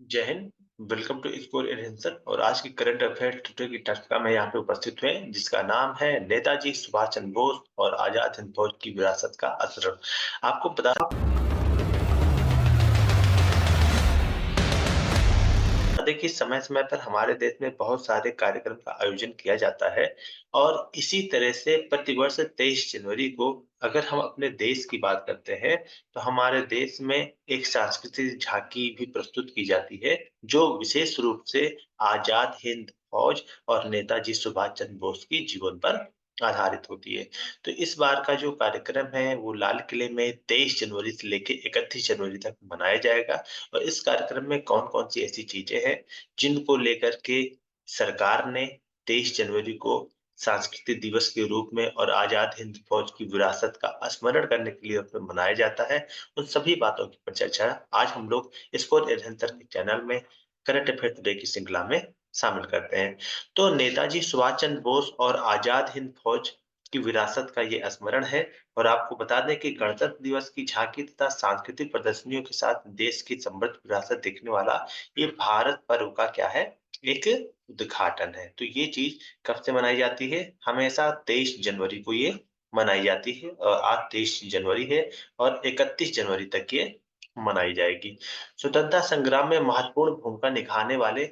जय हिंद। Welcome to score enhancer और आज की करंट अफेयर टुडे की टॉपिक में यहाँ पे उपस्थित हुए हैं, जिसका नाम है नेताजी सुभाष चंद्र बोस और आजाद हिंद फौज की विरासत का असर। आपको बता देखिए, समय-समय पर हमारे देश में बहुत सारे कार्यक्रम का आयोजन किया जाता है और इसी तरह से प्रतिवर्ष 23 जनवरी को अगर हम अपने देश की बात करते हैं, तो हमारे देश में एक सांस्कृतिक झांकी भी प्रस्तुत की जाती है, जो विशेष रूप से आजाद हिंद फौज और नेताजी सुभाष चंद्र बोस की जीवन पर आधारित होती है। तो इस बार का जो कार्यक्रम है, वो लाल किले में 23 जनवरी से लेके 31 जनवरी तक मनाया जाएगा। और इस कार्यक्रम में कौन-कौन सी ऐसी चीजें हैं जिनको लेकर के सरकार ने 23 जनवरी को सांस्कृतिक दिवस के रूप में और आजाद हिंद फौज की विरासत का स्मरण करने के लिए उसमें मनाया जाता है। उन सभी बातों की चर्चा आज हम लोग स्कोर एनहेंसर के चैनल में करंट अफेयर टुडे की श्रृंखला में शामिल करते हैं। तो नेताजी सुभाष चंद्र बोस और आजाद हिंद फौज की विरासत का ये स्मरण है। और आपको बता दें कि गणतंत्र दिवस की झांकी तथा सांस्कृतिक प्रदर्शनियों के साथ देश की समृद्ध विरासत देखने वाला ये भारत पर्व का क्या है, एक उद्घाटन है। तो ये चीज कब से मनाई जाती है? हमेशा 23 जनवरी को ये मनाई जाती है और आज 23 जनवरी है और 31 जनवरी तक ये मनाई जाएगी। स्वतंत्रता संग्राम में महत्वपूर्ण भूमिका निभाने वाले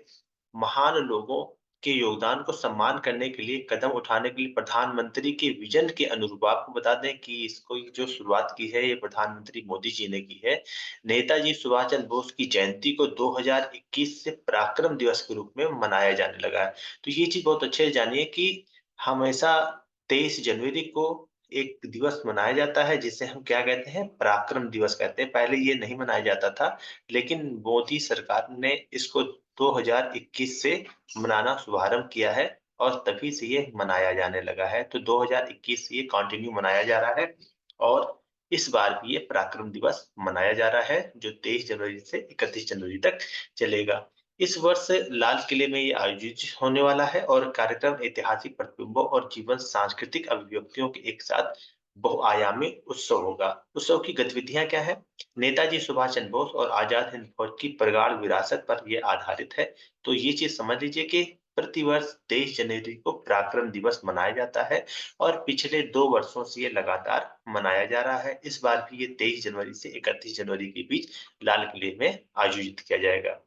महान लोगों के योगदान को सम्मान करने के लिए कदम उठाने के लिए प्रधानमंत्री के विजन के अनुरूप आपको बता दें कि इसको जो शुरुआत की है ये प्रधानमंत्री मोदी जी ने की है। नेताजी सुभाष चंद्र बोस की जयंती को 2021 से पराक्रम दिवस के रूप में मनाया जाने लगा है। तो ये चीज बहुत अच्छे से जानिए कि हमेशा 23 जनवरी को एक दिवस मनाया जाता है जिसे हम क्या कहते हैं, पराक्रम दिवस कहते हैं। पहले ये नहीं मनाया जाता था, लेकिन मोदी सरकार ने इसको 2021 से मनाना शुभारंभ किया है और तभी से ये मनाया जाने लगा है। तो 2021 से ये कंटिन्यू मनाया जा रहा है और इस बार भी ये पराक्रम दिवस मनाया जा रहा है, जो 23 जनवरी से 31 जनवरी तक चलेगा। इस वर्ष लाल किले में ये आयोजित होने वाला है और कार्यक्रम ऐतिहासिक प्रतिबिंबों और जीवन सांस्कृतिक अभिव्यक्तियों के एक साथ बहुआयामी उत्सव होगा। उत्सव की गतिविधियां क्या है? नेताजी सुभाष चंद्र बोस और आजाद हिंद फौज की प्रगाढ़ विरासत पर यह आधारित है। तो ये चीज समझ लीजिए कि प्रतिवर्ष 23 जनवरी को पराक्रम दिवस मनाया जाता है और पिछले 2 वर्षों से ये लगातार मनाया जा रहा है। इस बार भी ये 23 जनवरी से 31 जनवरी के बीच लाल किले में आयोजित किया जाएगा।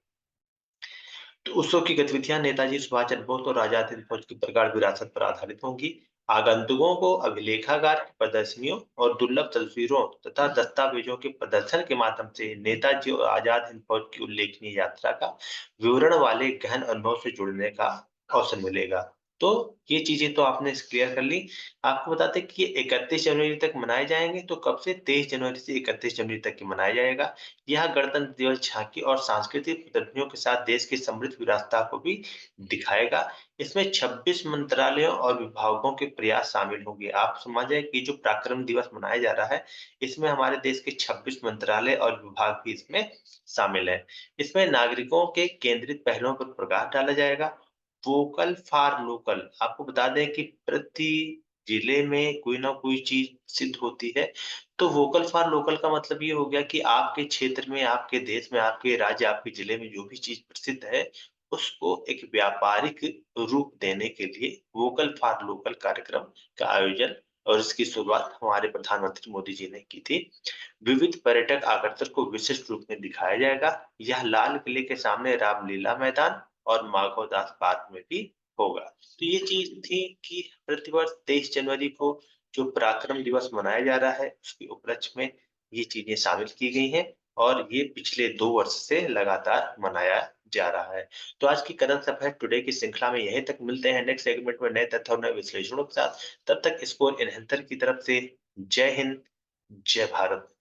तो उत्सव की गतिविधियां नेताजी सुभाष चंद्र बोस और आजाद हिंद फौज की प्रगाढ़ विरासत पर आधारित होंगी। आगंतुकों को अभिलेखागार की प्रदर्शनियों और दुर्लभ तस्वीरों तथा दस्तावेजों के प्रदर्शन के माध्यम से नेताजी और आजाद हिंद फौज की उल्लेखनीय यात्रा का विवरण वाले गहन अनुभव से जुड़ने का अवसर मिलेगा। तो ये चीजें तो आपने क्लियर कर ली। आपको बताते हैं कि ये 31 जनवरी तक मनाए जाएंगे। तो कब से? 23 जनवरी से 31 जनवरी तक ही मनाया जाएगा। यह गणतंत्र दिवस झांकी और सांस्कृतिक प्रदर्शनियों के साथ देश की समृद्ध विरासत को भी दिखाएगा। इसमें 26 मंत्रालयों और विभागों के प्रयास शामिल होंगे। आप समझे कि जो पराक्रम दिवस मनाया जा रहा है, इसमें हमारे देश के 26 मंत्रालय और विभाग भी इसमें शामिल है। इसमें नागरिकों के केंद्रित पहलों पर प्रकाश डाला जाएगा। वोकल फॉर लोकल, आपको बता दें कि प्रति जिले में कोई ना कोई चीज सिद्ध होती है। तो वोकल फॉर लोकल का मतलब ये हो गया कि आपके क्षेत्र में, आपके देश में, आपके राज्य, आपके जिले में जो भी चीज प्रसिद्ध है, उसको एक व्यापारिक रूप देने के लिए वोकल फॉर लोकल कार्यक्रम का आयोजन और इसकी शुरुआत हमारे प्रधानमंत्री मोदी जी ने की थी। विविध पर्यटक आकर्षण को विशिष्ट रूप में दिखाया जाएगा। यह लाल किले के सामने रामलीला मैदान और माधवदास पार्क में भी होगा। तो ये चीज थी कि प्रतिवर्ष 23 जनवरी को जो पराक्रम दिवस मनाया जा रहा है, उसके उपलक्ष्य में ये चीजें शामिल की गई हैं और ये पिछले 2 वर्ष से लगातार मनाया जा रहा है। तो आज की करंट अफेयर टुडे की श्रृंखला में यहीं तक मिलते हैं नेक्स्ट सेगमेंट में नए तथ्य और नए विश्लेषणों के साथ। तब तक स्कोर एनहेंसर की तरफ से जय हिंद, जय भारत।